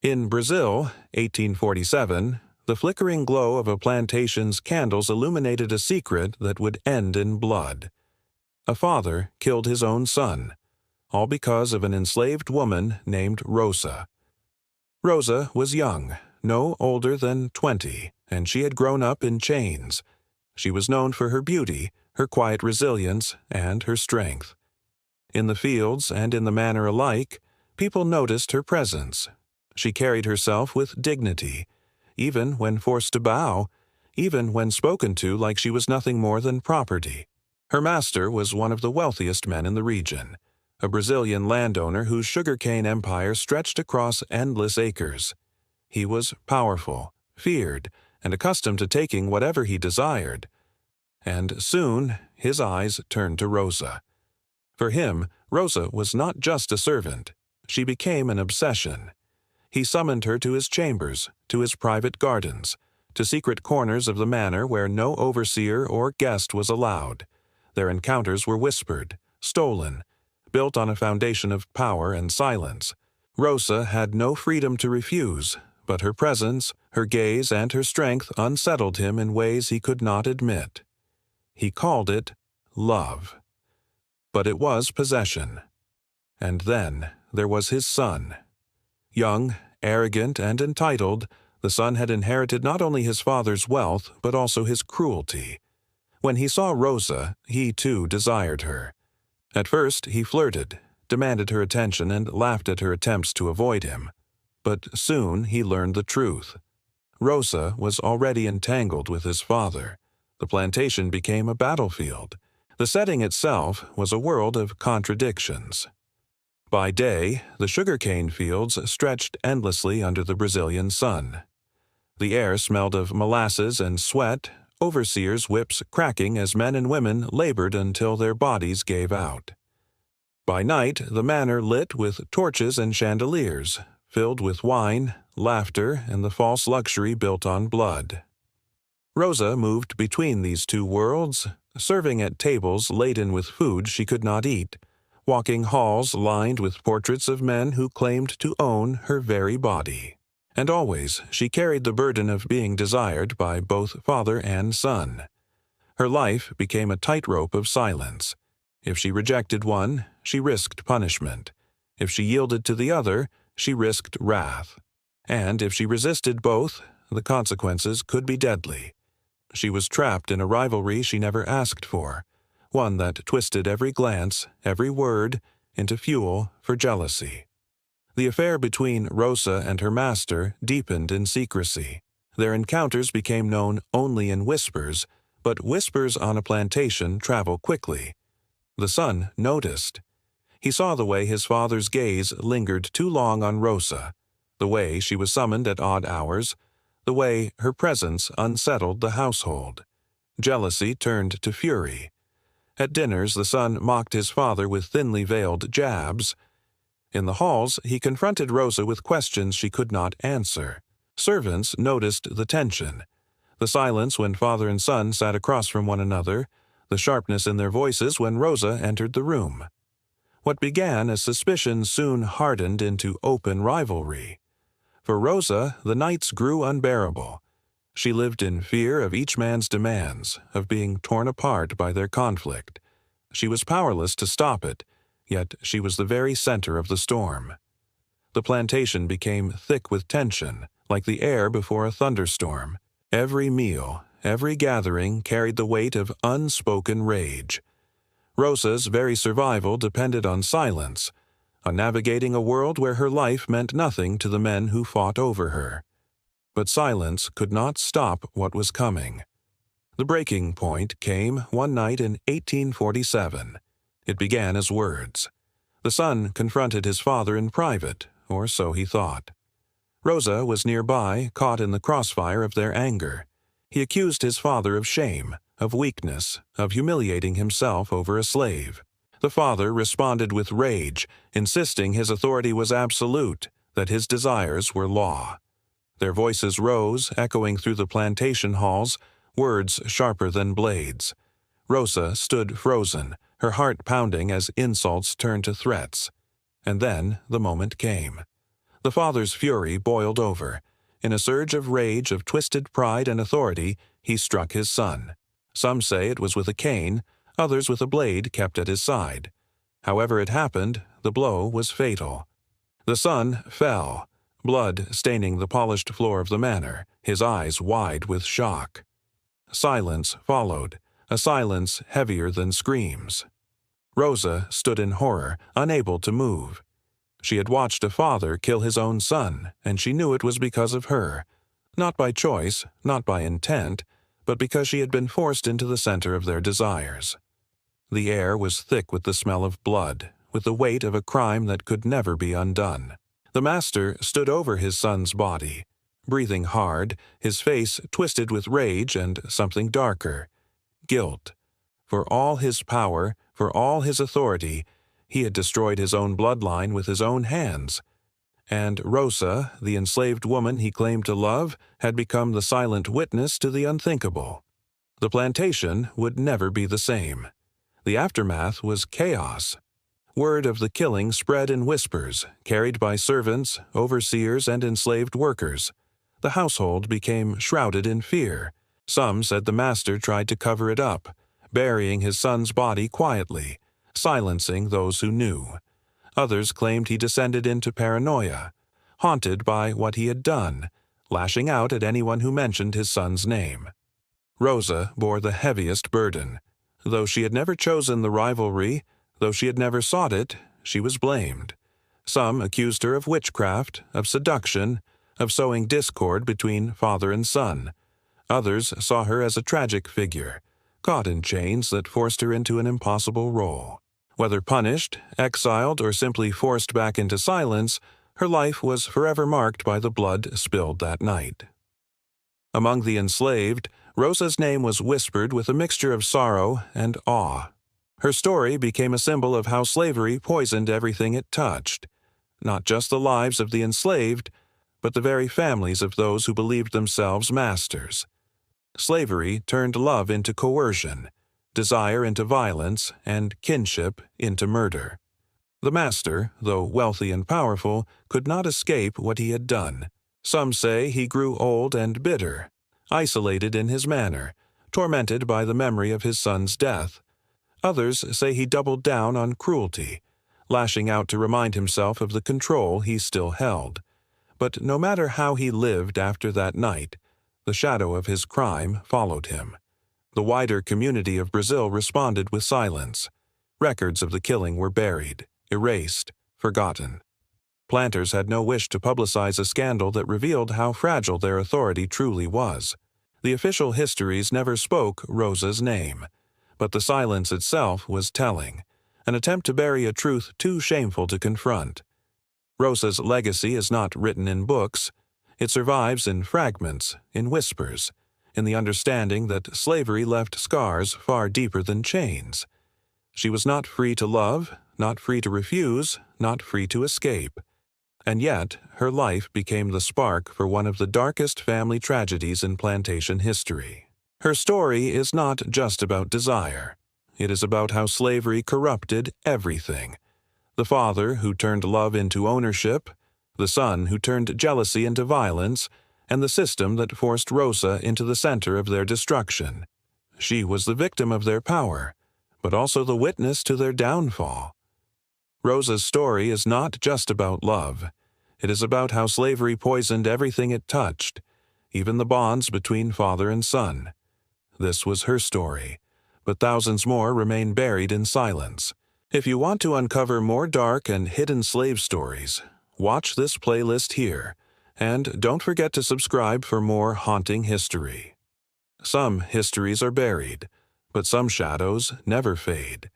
In Brazil, 1847, the flickering glow of a plantation's candles illuminated a secret that would end in blood. A father killed his own son, all because of an enslaved woman named Rosa. Rosa was young, no older than 20, and she had grown up in chains. She was known for her beauty, her quiet resilience, and her strength. In the fields and in the manor alike, people noticed her presence. She carried herself with dignity, even when forced to bow, even when spoken to like she was nothing more than property. Her master was one of the wealthiest men in the region, a Brazilian landowner whose sugarcane empire stretched across endless acres. He was powerful, feared, and accustomed to taking whatever he desired. And soon his eyes turned to Rosa. For him, Rosa was not just a servant. She became an obsession. He summoned her to his chambers, to his private gardens, to secret corners of the manor where no overseer or guest was allowed. Their encounters were whispered, stolen, built on a foundation of power and silence. Rosa had no freedom to refuse, but her presence, her gaze, and her strength unsettled him in ways he could not admit. He called it love. But it was possession. And then there was his son. Young, arrogant, and entitled, the son had inherited not only his father's wealth, but also his cruelty. When he saw Rosa, he too desired her. At first he flirted, demanded her attention, and laughed at her attempts to avoid him. But soon he learned the truth. Rosa was already entangled with his father. The plantation became a battlefield. The setting itself was a world of contradictions. By day, the sugarcane fields stretched endlessly under the Brazilian sun. The air smelled of molasses and sweat, overseers' whips cracking as men and women labored until their bodies gave out. By night, the manor lit with torches and chandeliers, filled with wine, laughter, and the false luxury built on blood. Rosa moved between these two worlds, serving at tables laden with food she could not eat, walking halls lined with portraits of men who claimed to own her very body. And always she carried the burden of being desired by both father and son. Her life became a tightrope of silence. If she rejected one, she risked punishment. If she yielded to the other, she risked wrath. And if she resisted both, the consequences could be deadly. She was trapped in a rivalry she never asked for, one that twisted every glance, every word, into fuel for jealousy. The affair between Rosa and her master deepened in secrecy. Their encounters became known only in whispers, but whispers on a plantation travel quickly. The son noticed. He saw the way his father's gaze lingered too long on Rosa, the way she was summoned at odd hours, the way her presence unsettled the household. Jealousy turned to fury. At dinners, the son mocked his father with thinly veiled jabs. In the halls, he confronted Rosa with questions she could not answer. Servants noticed the tension, the silence when father and son sat across from one another, the sharpness in their voices when Rosa entered the room. What began as suspicion soon hardened into open rivalry. For Rosa, the nights grew unbearable. She lived in fear of each man's demands, of being torn apart by their conflict. She was powerless to stop it, yet she was the very center of the storm. The plantation became thick with tension, like the air before a thunderstorm. Every meal, every gathering carried the weight of unspoken rage. Rosa's very survival depended on silence, on navigating a world where her life meant nothing to the men who fought over her. But silence could not stop what was coming. The breaking point came one night in 1847. It began as words. The son confronted his father in private, or so he thought. Rosa was nearby, caught in the crossfire of their anger. He accused his father of shame, of weakness, of humiliating himself over a slave. The father responded with rage, insisting his authority was absolute, that his desires were law. Their voices rose, echoing through the plantation halls, words sharper than blades. Rosa stood frozen, her heart pounding as insults turned to threats. And then the moment came. The father's fury boiled over. In a surge of rage, of twisted pride and authority, he struck his son. Some say it was with a cane, others with a blade kept at his side. However it happened, the blow was fatal. The son fell, blood staining the polished floor of the manor, his eyes wide with shock. Silence followed, a silence heavier than screams. Rosa stood in horror, unable to move. She had watched a father kill his own son, and she knew it was because of her. Not by choice, not by intent, but because she had been forced into the center of their desires. The air was thick with the smell of blood, with the weight of a crime that could never be undone. The master stood over his son's body, breathing hard, his face twisted with rage and something darker, guilt. For all his power, for all his authority, he had destroyed his own bloodline with his own hands. And Rosa, the enslaved woman he claimed to love, had become the silent witness to the unthinkable. The plantation would never be the same. The aftermath was chaos. Word of the killing spread in whispers, carried by servants, overseers, and enslaved workers. The household became shrouded in fear. Some said the master tried to cover it up, burying his son's body quietly, silencing those who knew. Others claimed he descended into paranoia, haunted by what he had done, lashing out at anyone who mentioned his son's name. Rosa bore the heaviest burden. Though she had never chosen the rivalry, though she had never sought it, she was blamed. Some accused her of witchcraft, of seduction, of sowing discord between father and son. Others saw her as a tragic figure, caught in chains that forced her into an impossible role. Whether punished, exiled, or simply forced back into silence, her life was forever marked by the blood spilled that night. Among the enslaved, Rosa's name was whispered with a mixture of sorrow and awe. Her story became a symbol of how slavery poisoned everything it touched, not just the lives of the enslaved, but the very families of those who believed themselves masters. Slavery turned love into coercion, desire into violence, and kinship into murder. The master, though wealthy and powerful, could not escape what he had done. Some say he grew old and bitter, isolated in his manor, tormented by the memory of his son's death. Others say he doubled down on cruelty, lashing out to remind himself of the control he still held. But no matter how he lived after that night, the shadow of his crime followed him. The wider community of Brazil responded with silence. Records of the killing were buried, erased, forgotten. Planters had no wish to publicize a scandal that revealed how fragile their authority truly was. The official histories never spoke Rosa's name, but the silence itself was telling, an attempt to bury a truth too shameful to confront. Rosa's legacy is not written in books. It survives in fragments, in whispers, in the understanding that slavery left scars far deeper than chains. She was not free to love, not free to refuse, not free to escape. And yet, her life became the spark for one of the darkest family tragedies in plantation history. Her story is not just about desire. It is about how slavery corrupted everything. The father who turned love into ownership, the son who turned jealousy into violence, and the system that forced Rosa into the center of their destruction. She was the victim of their power, but also the witness to their downfall. Rosa's story is not just about love. It is about how slavery poisoned everything it touched, even the bonds between father and son. This was her story, but thousands more remain buried in silence. If you want to uncover more dark and hidden slave stories, watch this playlist here, and don't forget to subscribe for more haunting history. Some histories are buried, but some shadows never fade.